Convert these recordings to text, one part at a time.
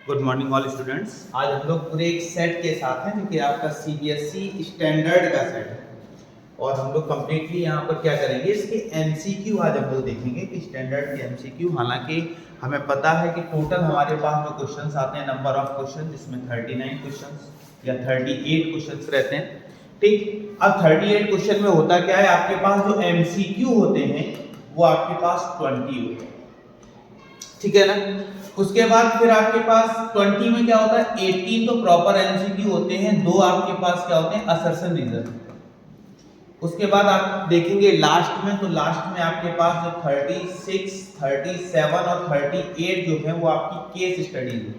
Good morning all students. आज हम लोग पूरे एक सेट के साथ हैं जो कि आपका सीबीएसई स्टैंडर्ड का सेट है और हम लोग कंप्लीटली यहाँ पर क्या करेंगे, इसके एमसीक्यू आज हम लोग देखेंगे कि स्टैंडर्ड के एमसीक्यू। हालांकि हमें पता है कि टोटल हमारे पास जो क्वेश्चंस आते हैं, नंबर ऑफ क्वेश्चन, जिसमें 39 क्वेश्चंस या 38 क्वेश्चंस रहते हैं। ठीक, अब 38 क्वेश्चन में होता क्या है, आपके पास जो एमसीक्यू होते हैं वो आपके पास 20 होते हैं। ठीक है ना। उसके बाद फिर आपके पास 20 में क्या होता है, 18 तो प्रॉपर एमसीक्यू होते हैं, 2 आपके पास क्या होते हैं, असर्शन रीजन। उसके बाद आप देखेंगे लास्ट में, तो लास्ट में आपके पास जो 36, 37 और 38 जो है वो आपकी केस स्टडीज है।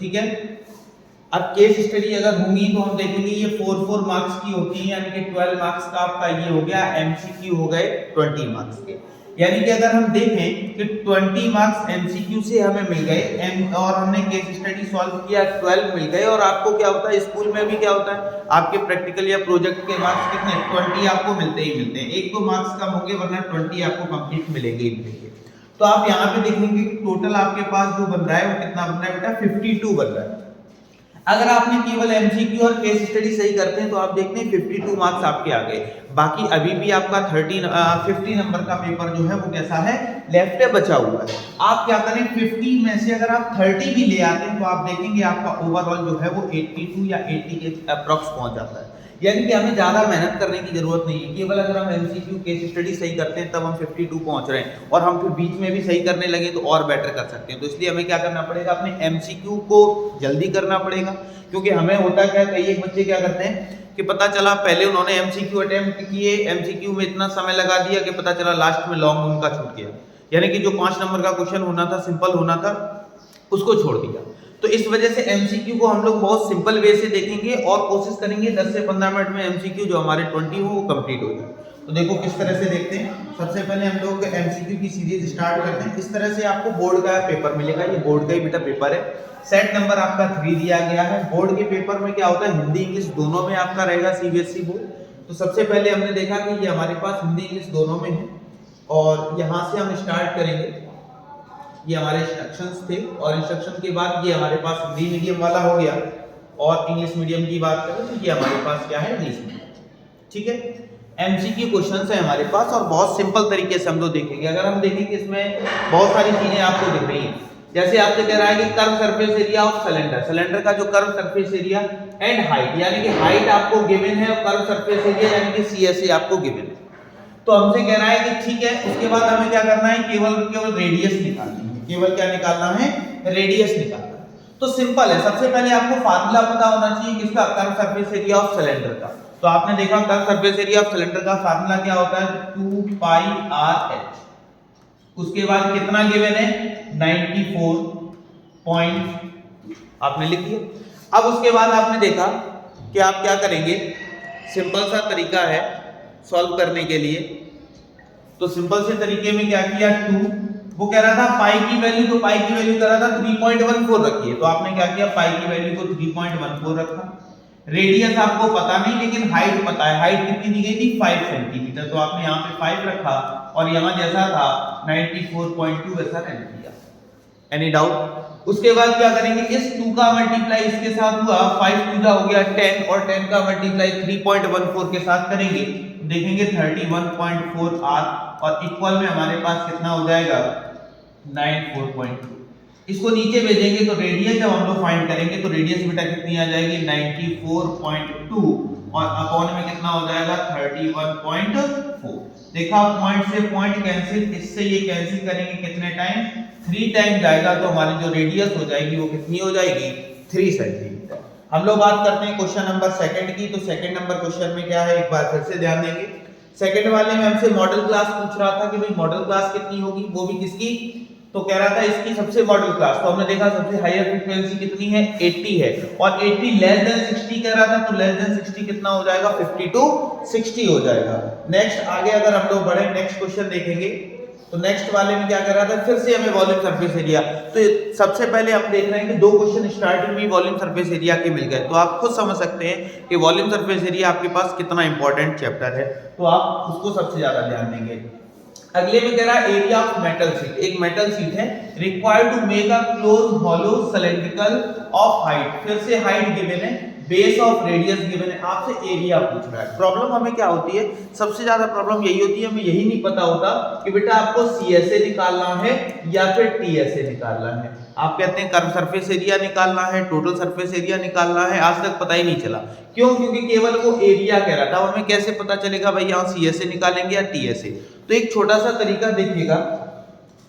ठीक है। अब केस स्टडी अगर होंगी तो हम देखेंगे ये 4 मार्क्स की होती है, यानी कि 12 मार्क्स का आपका ये हो गया, एमसीक्यू हो गए 20 मार्क्स के। यानी कि अगर हम देखें कि 20 मार्क्स एमसीक्यू से हमें मिल गए और हमने केस स्टडी सॉल्व किया 12 मिल गए। और आपको क्या होता है, स्कूल में भी क्या होता है, आपके प्रैक्टिकल या प्रोजेक्ट के मार्क्स कितने, 20 आपको मिलते ही मिलते हैं। 1-2 मार्क्स कम होंगे वरना 20 आपको कंप्लीट मिलेंगे ही मिलेंगे। तो आप यहाँ पे देखेंगे कि टोटल आपके पास जो बन रहा है वो कितना बन रहा है बेटा, 52 बन रहा है। अगर आपने केवल एमसीक्यू और केस स्टडी सही करते हैं तो आप देखते हैं 52 मार्क्स आपके आ गए। बाकी अभी भी आपका 50 नंबर का पेपर जो है वो कैसा है, लेफ्ट है, बचा हुआ है। आप क्या करें, 50 में से अगर आप 30 भी ले आते हैं तो आप देखेंगे आपका ओवरऑल जो है वो 82 या 80 के अप्रॉक्स पहुंच जाता है। यानी कि हमें ज्यादा मेहनत करने की जरूरत नहीं है, केवल अगर हम एमसीक्यू केस स्टडी सही करते हैं तब हम 52 पहुंच रहे हैं, और हम फिर बीच में भी सही करने लगे तो और बेटर कर सकते हैं। तो इसलिए हमें क्या करना पड़ेगा, अपने एमसीक्यू को जल्दी करना पड़ेगा। क्योंकि हमें होता क्या, कई एक बच्चे क्या करते हैं कि पता चला पहले उन्होंने एमसीक्यू अटेम्प्ट किए, एमसीक्यू में इतना समय लगा दिया कि पता चला लास्ट में लॉन्ग उनका छूट गया, यानी कि जो 5 नंबर का क्वेश्चन होना था, सिंपल होना था, उसको छोड़ दिया। तो इस वजह से एमसीक्यू को हम लोग बहुत सिंपल वे से देखेंगे और कोशिश करेंगे 10 से 15 मिनट में एमसीक्यू जो हमारे 20 हो वो कंप्लीट हो जाए। तो देखो किस तरह से देखते हैं। सबसे पहले हम लोग एमसीक्यू की सीरीज स्टार्ट करते हैं। इस तरह से आपको बोर्ड का पेपर मिलेगा, ये बोर्ड का ही बेटा पेपर है। सेट नंबर आपका 3 दिया गया है। बोर्ड के पेपर में क्या होता है, हिंदी इंग्लिश दोनों में आपका रहेगा सीबीएसई बोर्ड। तो सबसे पहले हमने देखा कि ये हमारे पास हिंदी इंग्लिश दोनों में है, और यहाँ से हम स्टार्ट करेंगे। ये हमारे इंस्ट्रक्शंस थे, और इंस्ट्रक्शन के बाद ये हमारे पास हिंदी मीडियम वाला हो गया, और इंग्लिश मीडियम की बात करें तो ये हमारे पास क्या है, इंग्लिश मीडियम। ठीक है। एमसीक्यू क्वेश्चंस है हमारे पास, और बहुत सिंपल तरीके से हम लोग देखेंगे। अगर हम देखेंगे इसमें बहुत सारी चीजें आपको दिख रही हैं, जैसे आपसे कह रहा है कि curve surface area of cylinder, cylinder का जो curve surface area and height, यानी कि हाइट आपको गिवन है और कर्व सरफेस एरिया यानी कि सीएसए आपको गिवन है। तो हमसे कह रहा है कि ठीक है, उसके बाद हमें क्या करना है, केवल रेडियस निकालनी है। केवल क्या निकालना है, रेडियस निकालना है। तो सिंपल है, सबसे पहले आपको फार्मूला पता होना चाहिए किसका, curve surface area of cylinder का। तो आपने देखा curve surface area of cylinder का फार्मूला क्या होता है, 2 पाई आर एच। उसके बाद कितना गिवन है, 94 पॉइंट आपने लिख दिया। अब उसके बाद आपने देखा कि आप क्या करेंगे, सिंपल सा तरीका है सॉल्व करने के लिए। तो सिंपल से तरीके में क्या किया, 2, वो कह रहा था पाई की वैल्यू, तो पाई की वैल्यू कह रहा था 3.14 रखिए। तो आपने क्या किया, पाई की वैल्यू को 3.14 रखा। रेडियस आपको पता नहीं लेकिन हाइट पता है, हाइट कितनी दी गई थी, 5 सेंटीमीटर। तो आपने यहाँ पे 5 रखा, और यहाँ जैसा था 94.2 वैसा रहने दिया। Any doubt. उसके बाद क्या करेंगे, इस 2 का मल्टीप्लाई इसके साथ हुआ, 5 2 हो गया 10, और 10 का मल्टीप्लाई 3.14 के साथ करेंगे, देखेंगे 31.4 आर, और इक्वल में हमारे पास कितना हो जाएगा, 94.2। इसको नीचे भेजेंगे तो रेडियस जब हम लोग फाइंड करेंगे तो रेडियस बेटा कितनी आ जाएगी, 94.2, और अपॉन में कितना हो जाएगा, 31.4। देखा, पॉइंट से पॉइंट कैंसिल, इससे ये कैंसिल करेंगे कितने टाइम, 3 टाइम जाएगा, तो हमारी जो रेडियस हो जाएगी वो कितनी हो जाएगी, 3 सेंटीमीटर। हम लोग बात करते हैं क्वेश्चन नंबर सेकंड की। तो सेकंड नंबर क्वेश्चन में क्या है, एक बार फिर से ध्यान देंगे। सेकंड वाले में हमसे मॉडल क्लास पूछ रहा था कि भाई मॉडल क्लास कितनी होगी, वो भी किसकी, तो कह रहा था इसकी सबसे मॉडल क्लास। तो हमने देखा सबसे हाईएस्ट फ्रीक्वेंसी कितनी है, 80 है, और 80 लेस देन 60 कह रहा था, तो लेस देन 60 कितना हो जाएगा, 50 to 60 हो जाएगा। नेक्स्ट आगे अगर हम लोग बढ़े, नेक्स्ट क्वेश्चन देखेंगे। तो नेक्स्ट वाले में क्या कर रहा था, फिर से हमें वॉल्यूम सरफेस एरिया। तो सबसे पहले हम देख रहे हैं कि 2 क्वेश्चन स्टार्टिंग में वॉल्यूम सरफेस एरिया के मिल गए। तो आप खुद समझ सकते हैं कि वॉल्यूम सरफेस एरिया आपके पास कितना इंपॉर्टेंट चैप्टर है, तो आप उसको सबसे ज्यादा ध्यान देंगे। अगले में कह रहा है एरिया ऑफ मेटल शीट, एक मेटल शीट है, required to make a close hollow cylindrical of height, फिर से हाइट गिवन है, बेस ऑफ रेडियस गिवन है, आपसे एरिया पूछ रहा है। प्रॉब्लम हमें क्या होती है, सबसे ज्यादा प्रॉब्लम यही होती है, हमें यही नहीं पता होता कि बेटा आपको सीएसए निकालना है या फिर टीएसए निकालना है। आप कहते हैं कर्व सरफेस एरिया निकालना है, टोटल सरफेस एरिया निकालना है, आज तक पता ही नहीं चला। क्यों? क्योंकि केवल वो एरिया कह रहा था, हमें कैसे पता चलेगा भाई यहाँ सीएसए निकालेंगे या टीएसए। तो एक छोटा सा तरीका देखिएगा,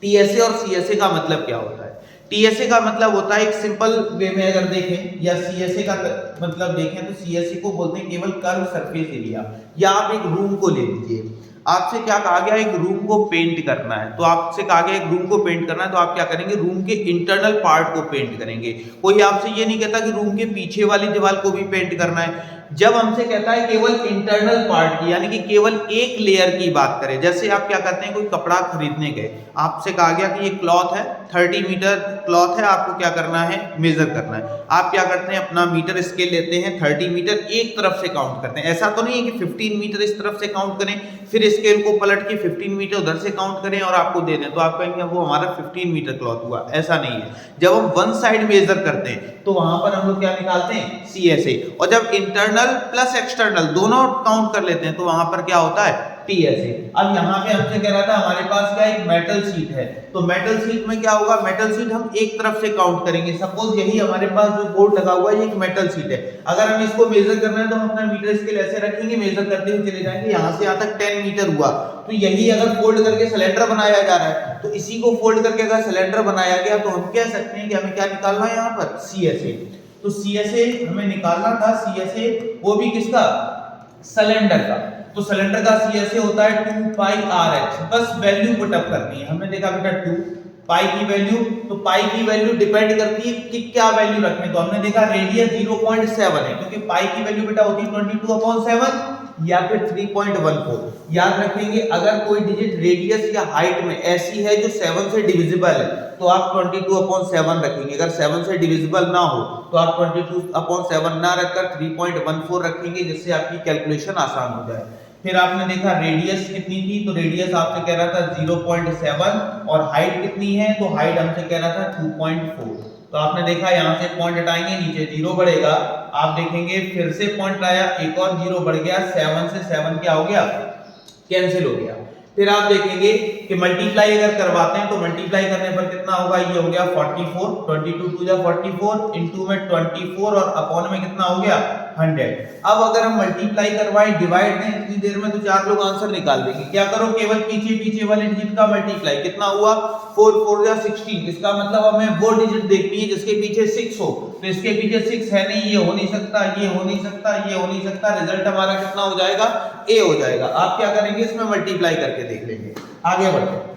टीएसए और सीएसए का मतलब क्या होता है। टीएसए का मतलब होता है, एक सिंपल वे में अगर देखें, या सीएसए का मतलब देखें तो सीएसए को बोलते हैं केवल कर्व सरफेस एरिया। या आप एक रूम को ले लीजिए, आपसे क्या कहा गया, एक रूम को पेंट करना है, तो आपसे कहा गया एक रूम को पेंट करना है, तो आप क्या करेंगे, रूम के इंटरनल पार्ट को पेंट करेंगे। कोई आपसे ये नहीं कहता कि रूम के पीछे वाली दीवार को भी पेंट करना है। जब हमसे कहता है केवल इंटरनल पार्ट की, यानी कि केवल एक लेयर की बात करें, जैसे आप क्या करते हैं, कोई कपड़ा खरीदने गए, आपसे कहा गया कि ये क्लॉथ है, 30 मीटर क्लॉथ है, आपको क्या करना है, मेजर करना है। आप क्या करते हैं, अपना मीटर स्केल लेते हैं, 30 मीटर एक तरफ से काउंट करते हैं। ऐसा तो नहीं है कि 15 मीटर इस तरफ से काउंट करें, फिर स्केल को पलट के 15 मीटर उधर से काउंट करें और आपको दे दें, तो आप कहेंगे वो हमारा 15 मीटर क्लॉथ हुआ। ऐसा नहीं है। जब हम वन साइड मेजर करते हैं तो वहां पर हम लोग क्या निकालते हैं, सीएसए, और जब इंटरनल प्लस एक्सटर्नल दोनों काउंट कर लेते हैं तो वहां पर क्या होता है, टीएसए। अब यहाँ पे हमसे कह रहा था हमारे पास क्या एक मेटल शीट है, तो मेटल शीट में क्या होगा, मेटल शीट हम एक तरफ से काउंट करेंगे। सपोज यही हमारे पास जो बोर्ड लगा हुआ है ये एक मेटल शीट है, अगर हम इसको मेजर करना है तो हम अपना मीटर स्केल ऐसे रखेंगे, मेजर करते हुए चले जाएंगे, यहाँ से यहाँ तक 10 मीटर हुआ। तो यही अगर फोल्ड करके सिलेंडर बनाया जा रहा है, तो इसी को फोल्ड करके अगर सिलेंडर बनाया गया तो हम कह सकते हैं कि हमें क्या निकालना है यहाँ पर, सीएसए। तो सीएसए हमें निकालना था, सीएसए वो भी किसका, सिलेंडर का। तो सिलेंडर का सीएसए होता है 2 पाई आरएच, बस वैल्यू पुट अप करनी है। हमने देखा बेटा 2 पाई की वैल्यू, तो पाई की वैल्यू डिपेंड करती है कि क्या वैल्यू रखें। तो हमने देखा रेडियस 0.7 है, क्योंकि पाई की वैल्यू बेटा होती है 22/7 या फिर 3.14। याद रखेंगे अगर कोई डिजिट रेडियस या हाइट में ऐसी है जो 7 से डिविजिबल है तो आप 22/7 रखेंगे, अगर 7 से डिविजिबल ना हो तो आप 22/7 ना रखकर 3.14 रखेंगे, जिससे आपकी कैलकुलेशन आसान हो जाए। फिर आपने देखा रेडियस कितनी थी, तो रेडियस आपसे कह रहा था 0.7 और हाइट कितनी है, तो हाइट हमसे कह रहा था 2.4। तो आपने देखा यहाँ से पॉइंट हटाएंगे, नीचे 0 बढ़ेगा, आप देखेंगे फिर से पॉइंट आया, एक और 0 बढ़ गया, 7 से 7 क्या हो गया, कैंसिल हो गया। फिर आप देखेंगे कि मल्टीप्लाई अगर करवाते हैं तो मल्टीप्लाई करने पर कितना होगा, ये हो गया 44, 22 2 44, इनटू में 24 और अपॉन में कितना हो गया 100। अब अगर हम मल्टीप्लाई करवाएं डिवाइड दें इतनी देर में तो 4 लोग आंसर निकाल देंगे। क्या करो, केवल पीछे पीछे वाले डिजिट का मल्टीप्लाई, कितना हुआ 4 4 या 16, इसका मतलब हमें वो डिजिट देखनी है जिसके पीछे 6 हो, तो इसके पीछे 6 है नहीं, ये हो नहीं सकता, ये हो नहीं सकता, ये हो नहीं सकता, रिजल्ट हमारा कितना हो जाएगा, ए हो जाएगा। आप क्या करेंगे, इसमें मल्टीप्लाई करके देख लेंगे। आगे बढ़ते हैं।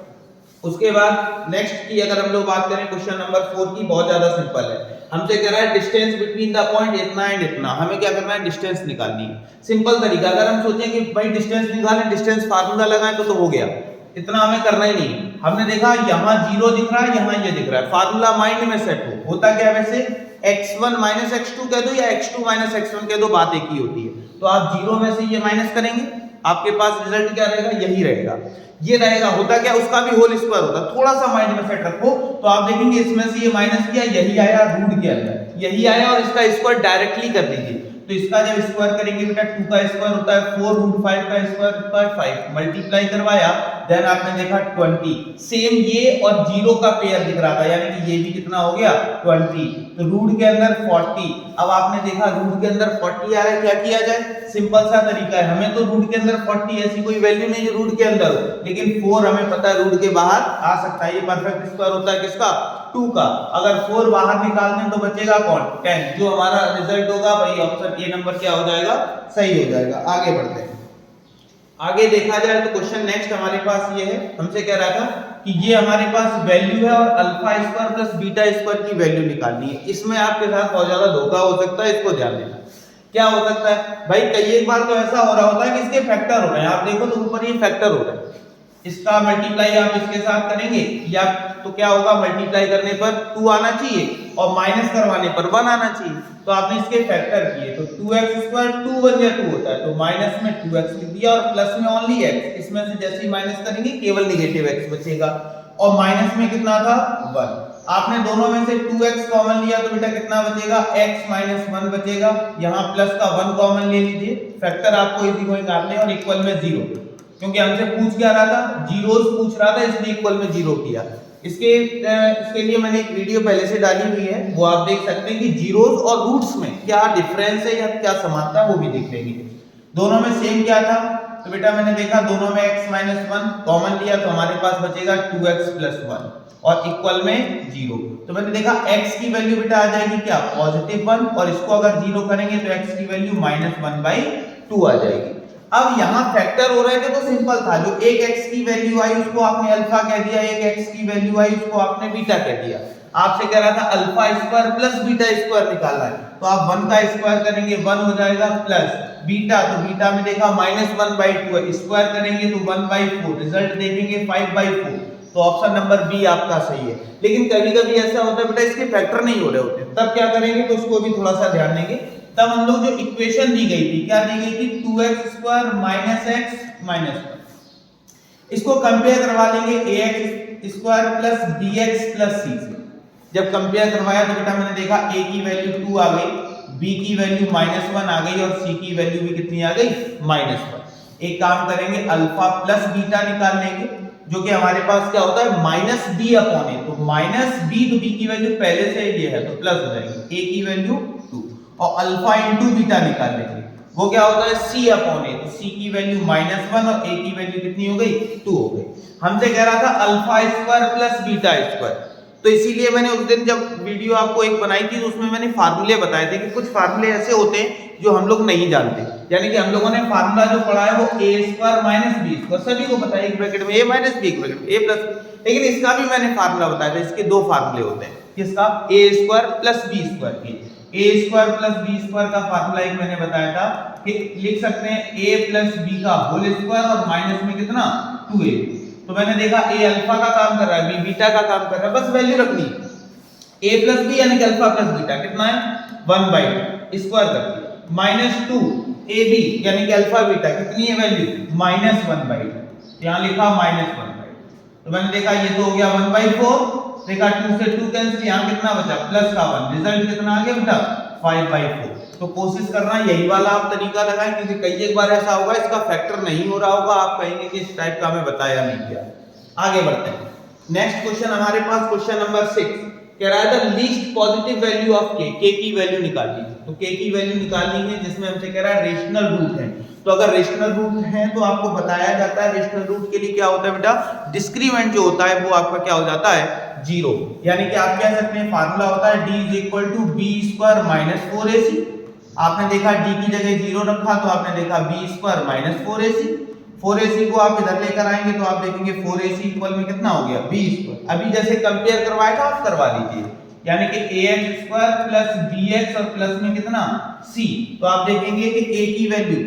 उसके बाद नेक्स्ट की अगर हम लोग बात करें क्वेश्चन नंबर 4 की, बहुत ज्यादा सिंपल है। हमसे कह रहा है डिस्टेंस बिटवीन द पॉइंट इतना एंड इतना, हमें क्या करना है, डिस्टेंस निकालनी है। सिंपल तरीका, अगर हम सोचें कि भाई डिस्टेंस निकालें, डिस्टेंस फार्मूला लगाएं तो हो गया, इतना हमें करना ही नहीं। हमने देखा यहाँ 0 दिख रहा है, यहाँ ये दिख रहा है, फार्मूला माइंड में सेट हो, होता क्या वैसे x1 माइनस x2 कह दो या x2 माइनस x1 कह दो, बात एक ही होती है। तो आप 0 में से ये माइनस करेंगे, आपके पास रिजल्ट क्या रहेगा, यही रहेगा, ये रहेगा। होता क्या, उसका भी होल स्क्वायर होता, थोड़ा सा माइंड में सेट रखो। तो आप देखेंगे इसमें से ये माइनस किया, यही आया रूट के अंदर, यही आया और इसका स्क्वायर डायरेक्टली कर दीजिए। तो इसका जब स्क्वायर करेंगे बेटा 2 का स्क्वायर होता है 4 रूट 5 का स्क्वायर होता है 5, मल्टीप्लाई करवाया, देन आपने देखा 20, सेम ये और 0 का पेयर दिख रहा था, यानी कि ये भी कितना हो गया 20, तो रूट के अंदर 40। अब आपने देखा रूट के अंदर 40 आ रहा है, क्या किया जाए, सिंपल सा तरीका है, हमें तो रूट के अंदर 40 ऐसी कोई वैल्यू नहीं जो रूट के अंदर हो, लेकिन 4 हमें पता है रूट के बाहर आ सकता है, ये परफेक्ट स्क्वायर होता है किसका, 2 का। अगर 4 बाहर निकाल दें तो बचेगा कौन, 10, जो हमारा रिजल्ट होगा वही ऑप्शन ए नंबर क्या हो जाएगा, सही हो जाएगा। आगे बढ़ते हैं। आगे देखा जाए तो क्वेश्चन नेक्स्ट हमारे पास ये है, हमसे कह रहा था कि ये हमारे पास वैल्यू है और alpha square plus beta square की वैल्यू निकालनी है। इसमें आपके साथ बहुत ज्यादा धोखा हो सकता है, इसको ध्यान देना। क्या हो सकता है भाई, कई एक बार तो ऐसा हो रहा होता है कि इसके फैक्टर हो रहे हैं, आप देखो तो ऊपर ये फैक्टर हो रहा है, इसका मल्टीप्लाई आप इसके साथ करेंगे या तो क्या होगा, मल्टीप्लाई करने पर 2 आना चाहिए और माइनस करवाने पर 1 आना चाहिए। तो आपने इसके फैक्टर किए तो 2x² 2 1 या 2 होता है, तो माइनस में 2x लिख दिया और प्लस में ओनली x। इसमें से जैसे ही माइनस करेंगे केवल नेगेटिव x बचेगा और माइनस में कितना था 1। आपने दोनों में से 2x कॉमन लिया तो बेटा कितना बचेगा, x - 1 बचेगा। यहाँ प्लस का 1 कॉमन ले लीजिए, फैक्टर आपको इजी गोइंग करने हैं और इक्वल में 0, क्योंकि हमसे पूछ क्या रहा था, जीरोस पूछ रहा था, इसलिए इक्वल में 0 किया। इसके लिए मैंने एक वीडियो पहले से डाली हुई है, वो आप देख सकते हैं कि जीरोस और रूट्स में क्या डिफरेंस है या क्या समानता है, वो भी देख लेंगे। दोनों में सेम क्या था, तो बेटा मैंने देखा दोनों में x - 1 कॉमन लिया तो हमारे पास बचेगा 2x + 1 और इक्वल में 0। तो मैंने देखा x की वैल्यू बेटा आ जाएगी क्या, +1 और इसको अगर 0 करेंगे तो x की वैल्यू -1/2 आ जाएगी। अब यहाँ फैक्टर हो रहे थे तो सिंपल था, जो एक x की वैल्यू आई उसको आपने अल्फा कह दिया, एक x की वैल्यू आई उसको आपने बीटा कह दिया। आपसे कह रहा था अल्फा² + बीटा² निकालना है, तो आप 1 का स्क्वायर करेंगे 1 हो जाएगा प्लस बीटा, तो बीटा में देखा -1/2 है, स्क्वायर करेंगे तो 1/4, रिजल्ट देखेंगे 5/4। तो ऑप्शन नंबर बी आपका सही है। लेकिन कभी-कभी ऐसा होता है बेटा इसके फैक्टर नहीं हो रहे होते, तब क्या करेंगे, तो उसको भी थोड़ा सा ध्यान देंगे। तब हम लोग जो इक्वेशन दी गई थी, क्या दी गई थी, 2x² - x - 1, इसको कंपेयर करवा लेंगे ax² + bx + c से। जब कंपेयर करवाया तो बेटा मैंने देखा a की वैल्यू 2 आ गई, b की वैल्यू -1 आ गई और c की वैल्यू भी कितनी आ गई, -1। एक काम करेंगे अल्फा प्लस बीटा निकाल लेंगे, जो कि हमारे पास क्या होता है -b/a, तो -b, तो b की वैल्यू पहले से ये है तो प्लस हो जाएगी, a की वैल्यू 2 और अल्फा * बीटा निकाल लेंगे, वो क्या होता है c/a, तो c की वैल्यू -1 और a की वैल्यू कितनी हो गई, 2 हो गई। हमसे कह रहा था अल्फा² + बीटा², तो इसीलिए मैंने उस दिन जब वीडियो आपको एक बनाई थी तो उसमें मैंने फार्मूले बताए थे कि कुछ फार्मूले ऐसे होते हैं जो हम लोग नहीं जानते, यानी कि हम लोगों ने फार्मूला जो पढ़ा है वो a² - b², सभी को पता है, एक ब्रैकेट में a - b, एक ब्रैकेट में a+, लेकिन इसका भी मैंने फार्मूला बताया था। इसके दो फार्मूले होते हैं, किसका, a² + b² की। a² + b² का फार्मूला एक मैंने बताया था कि लिख सकते हैं a + b का होल स्क्वायर और माइनस में कितना 2a। तो मैंने देखा a अल्फा का काम कर रहा है, b बीटा का काम कर रहा है, बस वैल्यू रखनी a + b यानी कि अल्फा + बीटा कितना है 1/2, स्क्वायर कर दिया, -2 ab यानी कि अल्फा बीटा कितनी है वैल्यू -1/2, यहां लिखा -1/2। तो मैंने देखा ये तो हो गया 1/4, देखा 2 से 2 कैंसिल, यहां कितना बचा प्लस का 1, रिजल्ट कितना आ गया बेटा 5/4। तो कोशिश करना यही वाला आप तरीका लगाएं, क्योंकि कई एक बार ऐसा होगा इसका फैक्टर नहीं हो रहा होगा, आप कहेंगे कि इस टाइप का हमें बताया नहीं गया। आगे बढ़ते हैं, नेक्स्ट क्वेश्चन हमारे पास क्वेश्चन नंबर 6 कह रहा है the least positive value of k की वैल्यू निकालिए। तो k की वैल्यू निकालनी है जिसमें हमसे कह रहा है रेशनल रूट है। तो अगर रेशनल रूट है तो आपको बताया जाता है रेशनल रूट के लिए क्या होता है बेटा, डिस्क्रीमेंट जो होता है वो आपका क्या हो जाता है 0, यानी कि आप कह सकते हैं फार्मूला होता है d = b² - 4ac। आपने देखा d की जगह 0 रखा तो आपने देखा b² - 4ac, 4ac को आप इधर लेकर आएंगे तो आप देखेंगे 4ac इक्वल में कितना हो गया b²। अभी जैसे कंपेयर करवाया था आप करवा लीजिए, यानी कि ax² + bx और प्लस में कितना c। तो आप देखेंगे कि a की वैल्यू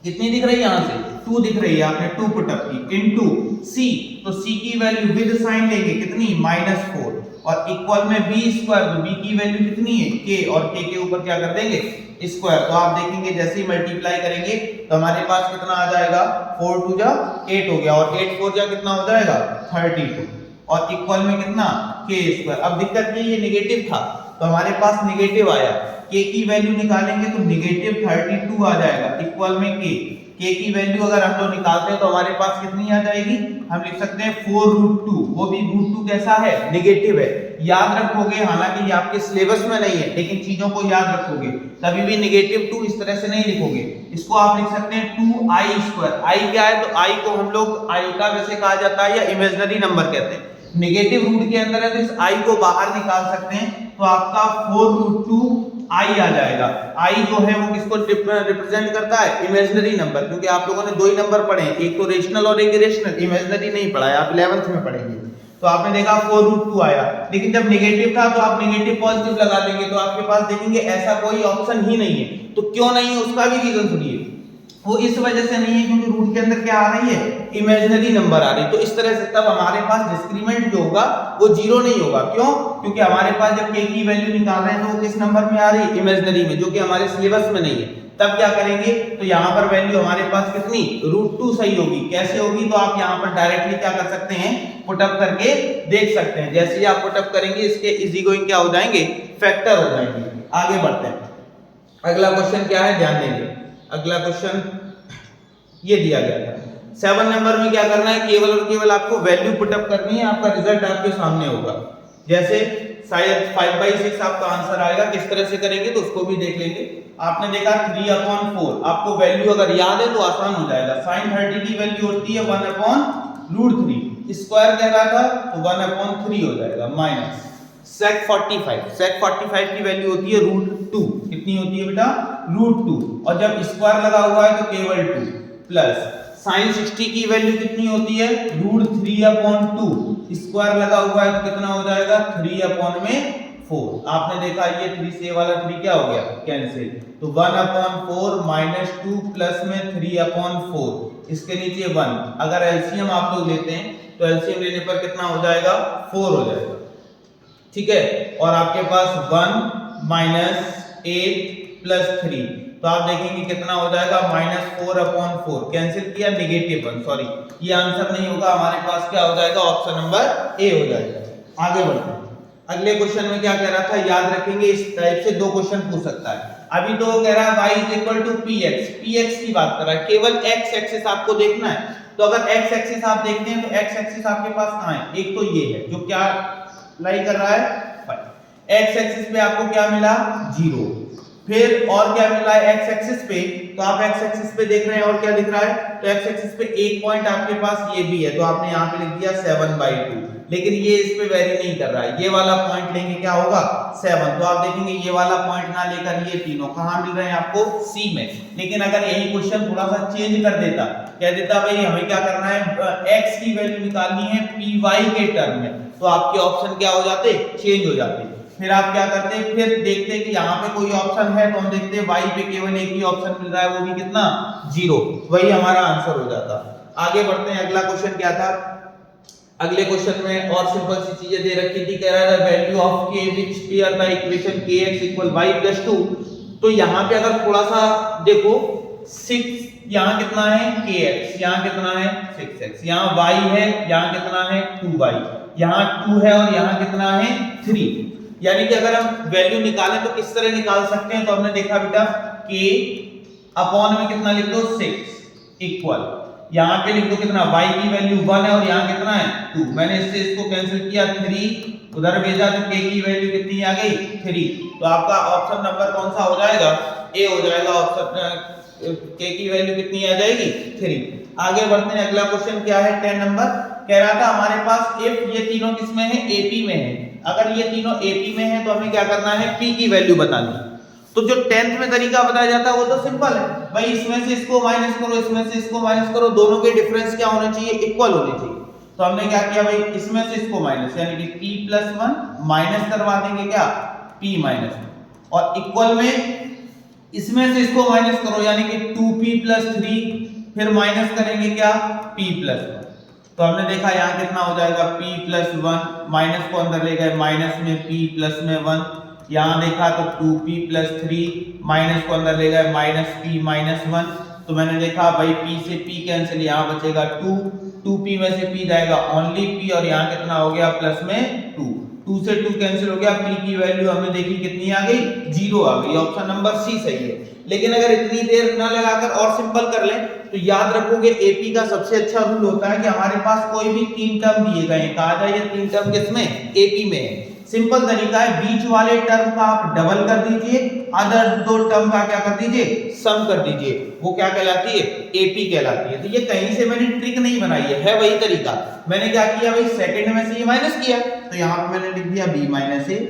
कितनी दिख रही है, यहां से 2 दिख रही है, आपने 2 पुटअप की इनटू c, तो c की वैल्यू विद साइन लेंगे कितनी -4 और इक्वल में b², तो b की वैल्यू कितनी है k और k के ऊपर क्या कर देंगे स्क्वायर। तो आप देखेंगे जैसे ही मल्टीप्लाई करेंगे तो हमारे पास कितना आ जाएगा 4 2 जा 8 हो गया और 8 4 जा कितना हो जाएगा 32 और इक्वल में कितना k²। अब दिक्कत ये नेगेटिव था तो हमारे पास नेगेटिव आया, k की वैल्यू निकालेंगे तो -32 आ जाएगा इक्वल में k की वैल्यू अगर हम लोग निकालते हैं तो हमारे पास कितनी आ जाएगी, हम लिख सकते हैं 4√2, वो भी √2 कैसा है नेगेटिव है। याद रखोगे, हालांकि ये आपके सिलेबस में नहीं है लेकिन चीजों को याद रखोगे, कभी भी -2 इस तरह से नहीं लिखोगे, इसको आप लिख सकते हैं 2i²। i क्या है, तो i को हम लोग आयोटा वैसे कहा जाता है या इमेजिनरी नंबर कहते हैं, नेगेटिव रूट के अंदर है तो इस i को बाहर निकाल सकते हैं तो आपका 4√2i आ जाएगा। i जो है वो किसको रिप्रेजेंट करता है, इमेजिनरी नंबर, क्योंकि आप लोगों ने दो ही नंबर पढ़े हैं, एक तो रेशनल और एक इरेशनल, इमेजिनरी नहीं पढ़ा है, आप 11th में पढ़ेंगे। तो आपने देखा 4√2 आया, लेकिन जब नेगेटिव था तो आप नेगेटिव पॉजिटिव लगा देंगे तो आपके पास देखेंगे ऐसा कोई ऑप्शन ही नहीं है। तो क्यों नहीं है उसका भी रीजन सुनिए, वो इस वजह से नहीं है क्योंकि रूट के अंदर क्या आ रही है, इमेजिनरी नंबर आ रही है। तो इस तरह से तब हमारे पास डिस्क्रीमेंट जो होगा वो जीरो नहीं होगा। क्यों? क्योंकि हमारे पास जब k की वैल्यू निकाल रहे हैं तो वो किस नंबर में आ रही है, इमेजिनरी में, जो कि हमारे सिलेबस में नहीं है। तब क्या करेंगे, तो यहाँ पर वैल्यू हमारे पास कितनी, √2 सही होगी। कैसे होगी, तो आप यहाँ पर डायरेक्टली क्या कर सकते हैं, पुटअप करके देख सकते हैं। जैसे ही आप पुटअप करेंगे इसके इजी गोइंग क्या हो जाएंगे, फैक्टर हो जाएंगे। आगे बढ़ते हैं। अगला क्वेश्चन क्या है, ध्यान देंगे। अगला क्वेश्चन ये दिया गया था 7 नंबर में। क्या करना है, केवल और केवल आपको वैल्यू पुटअप करनी है, आपका रिजल्ट आपके सामने होगा। जैसे शायद 5/6 आपका आंसर आएगा, किस तरह से करेंगे तो उसको भी देख लेंगे। आपने देखा 3/4, आपको वैल्यू अगर याद है तो आसान हो जाएगा। sin 30 की वैल्यू होती है 1/√3, स्क्वायर कह रहा था तो 1/3 हो जाएगा, माइनस sec 45 की वैल्यू होती है √2, कितनी होती है बेटा, √2, और जब स्क्वायर लगा हुआ है तो केवल 2, प्लस sin 60 की वैल्यू कितनी होती है, √3/2, स्क्वायर लगा हुआ है तो कितना हो जाएगा, 3/4। आपने देखा ये 3 से वाला 3 क्या हो गया, कैंसिल, तो 1/4 माइनस 2 प्लस में 3/4, इसके नीचे 1। अगर एलसीएम आप लोग लेते हैं तो एलसीएम लेने पर कितना हो जाएगा, 4 हो जाएगा, ठीक है। और आपके पास 1 माइनस 8 प्लस 3, तो आप देखेंगे कितना हो जाएगा, -4/4, कैंसिल किया, -1, सॉरी ये आंसर नहीं होगा हमारे पास, क्या हो जाएगा, ऑप्शन नंबर ए हो जाएगा। आगे बढ़ते हैं। अगले क्वेश्चन में क्या कह रहा था, याद रखेंगे इस टाइप से 2 क्वेश्चन पूछ सकता है। अभी तो कह रहा है y px की बात कर रहा है, केवल x एक्सिस आपको देखना है। तो अगर x एक्सिस आप देखते हैं तो x एक्सिस आपके पास कहां है, एक तो ये है जो क्या लाई कर रहा है, x एक्सिस पे आपको क्या मिला, 0। फिर और क्या मिला है x एक्सिस पे, तो आप x एक्सिस पे देख रहे हैं और क्या दिख रहा है, तो x एक्सिस पे एक पॉइंट आपके पास ये भी है, तो आपने यहाँ पे लिख दिया 7/2, लेकिन ये इस पे वेरी नहीं कर रहा है। ये वाला पॉइंट लेंगे क्या होगा, 7, तो आप देखेंगे ये वाला पॉइंट ना लेकर ये तीनों कहाँ मिल रहे हैं आपको, C में। लेकिन अगर यही क्वेश्चन थोड़ा सा चेंज कर देता, कह देता भाई हमें क्या करना है, x की वैल्यू निकालनी है py के टर्म में, तो आपके ऑप्शन क्या हो जाते, चेंज हो जाते। फिर आप क्या करते हैं, फिर देखते हैं कि यहाँ पे कोई ऑप्शन है तो हम देखते हैं y पे केवल एक ही ऑप्शन मिल रहा है, वो भी कितना, 0, वही हमारा आंसर हो जाता। आगे बढ़ते हैं। अगला क्वेश्चन क्या था, अगले क्वेश्चन में और सिंपल सी चीजें दे रखी थी, कह रहा है value of k which stare the equation kx = y + 2। तो यहाँ पे अगर थोड़ा सा देखो, 6 यहाँ कितना है kx, यहाँ कितना है 6x, यहाँ y है, यहाँ कितना है 2y, यहाँ 2 है और यहाँ कितना है 3। यानी कि अगर हम वैल्यू निकालें तो किस तरह निकाल सकते हैं, तो हमने देखा बेटा k अपॉन में कितना लिख दो, 6 इक्वल, यहाँ पे लिख दो कितना, y की वैल्यू 1 है और यहाँ कितना है 2, मैंने इससे इसको कैंसिल किया, 3 उधर भेजा तो k की वैल्यू कितनी आ गई, 3। तो आपका ऑप्शन नंबर कौन सा हो जाएगा, ए हो जाएगा। ऑप्शन k की वैल्यू कितनी आ जाएगी, 3। आगे बढ़ते हैं। अगला क्वेश्चन क्या है, 10 नंबर, कह रहा था हमारे पास if ये तीनों किसमें है, AP में है। अगर ये तीनों AP में है तो हमें क्या करना है, P की वैल्यू बतानी है। तो जो 10th में तरीका बताया जाता है वो तो सिंपल है भाई, इसमें से इसको माइनस करो, इसमें से इसको माइनस करो, दोनों के डिफरेंस क्या होने चाहिए, इक्वल होने चाहिए। तो हमने क्या किया भाई, इसमें से इसको माइनस, यानी कि p+1 माइनस करवा देंगे क्या, p-1, और इक्वल में इसमें से इसको माइनस करो, यानी कि 2p+3, फिर माइनस करेंगे क्या, p+1। तो हमने देखा यहाँ कितना हो जाएगा, p+1, माइनस को अंदर ले गए, माइनस में p प्लस में 1, यहाँ देखा तो 2p+3, माइनस को अंदर ले गए, -p-1। तो मैंने देखा भाई p से p कैंसिल, यहाँ बचेगा 2, 2p में से p जाएगा ओनली p, और यहाँ कितना हो गया, प्लस में 2, 2 से 2 कैंसिल हो गया, p की वैल्यू हमने देखी कितनी आ गई, 0 आ गई। ऑप्शन नंबर सी सही है। लेकिन अगर इतनी देर ना लगाकर और सिंपल कर लें तो याद रखोगे, एपी का सबसे अच्छा रूल होता है कि हमारे पास कोई भी 3 टर्म दिए गए हैं, कहा जाए ये 3 टर्म किसमें, एपी में है। सिंपल तरीका है, बीच वाले टर्म का आप डबल कर दीजिए, अदर 2 टर्म का क्या कर दीजिए, सम कर दीजिए, वो क्या कहलाती है, एपी कहलाती है। तो ये कहीं से मैंने ट्रिक नहीं बनाई है वही तरीका। मैंने क्या किया भाई, सेकंड में से ये माइनस किया, तो यहाँ पे मैंने लिख दिया b-a,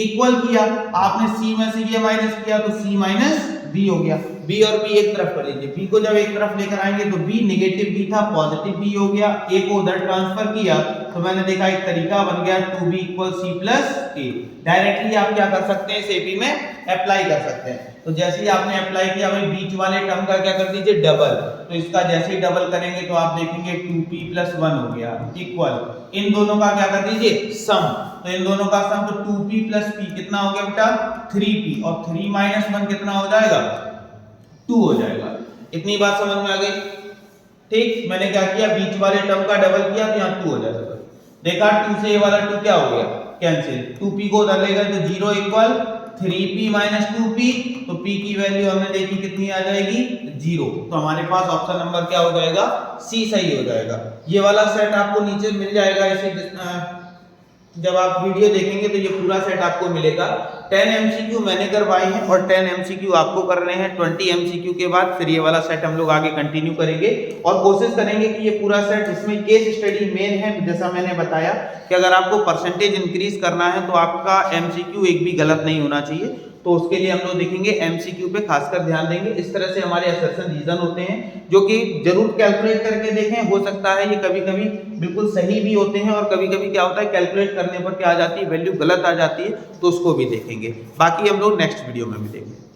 इक्वल किया, आपने c में से ये माइनस किया तो c-b हो गया। b और b एक तरफ कर लीजिए, b को जब एक तरफ लेकर आएंगे तो b नेगेटिव b था, पॉजिटिव b हो गया, a को उधर ट्रांसफर किया तो मैंने देखा एक तरीका बन गया 2b = c + a। डायरेक्टली आप क्या कर सकते हैं, इस एपी में अप्लाई कर सकते हैं। तो जैसे ही आपने अप्लाई किया भाई बीच वाले टर्म का क्या कर दीजिए डबल, तो इसका जैसे ही डबल करेंगे तो आप देखेंगे 2p + 1 हो गया इक्वल इन दोनों का क्या कर दीजिए सम, तो इन दोनों का सम, तो 2p + p कितना हो गया बेटा 3p, और 3 - 1 कितना हो जाएगा 2 हो जाएगा। इतनी बात समझ में आ गई। ठीक, मैंने क्या किया बीच वाले टर्म का डबल किया तो यहाँ 2 हो जाएगा। देखा 2 से ये वाला 2 क्या हो गया कैंसिल, 2p को उधर ले गए तो 0 इक्वल 3p - 2p, तो p की वैल्यू हमने देखी कितनी आ जाएगी 0, तो हमारे पास ऑप्शन नंबर क्या हो जाएगा सी सही हो जाएगा। ये वाला सेट आपको नीचे मिल जाएगा, इसे जब आप वीडियो देखेंगे तो ये पूरा सेट आपको मिलेगा। 10 MCQ मैंने करवाए हैं और 10 MCQ आपको करने हैं 20 MCQ के बाद, फिर ये वाला सेट हम लोग आगे कंटिन्यू करेंगे और कोशिश करेंगे कि ये पूरा सेट, इसमें केस स्टडी मेन है। जैसा मैंने बताया कि अगर आपको परसेंटेज इंक्रीज करना है तो आपका MCQ एक भी गलत नहीं होना चाहिए, तो उसके लिए हम लोग देखेंगे MCQ पे खासकर ध्यान देंगे। इस तरह से हमारे असर्शन रीजन होते हैं जो कि जरूर कैलकुलेट करके देखें, हो सकता है ये कभी कभी बिल्कुल सही भी होते हैं और कभी कभी क्या होता है कैलकुलेट करने पर क्या आ जाती है वैल्यू गलत आ जाती है, तो उसको भी देखेंगे। बाकी हम लोग नेक्स्ट वीडियो में मिलेंगे।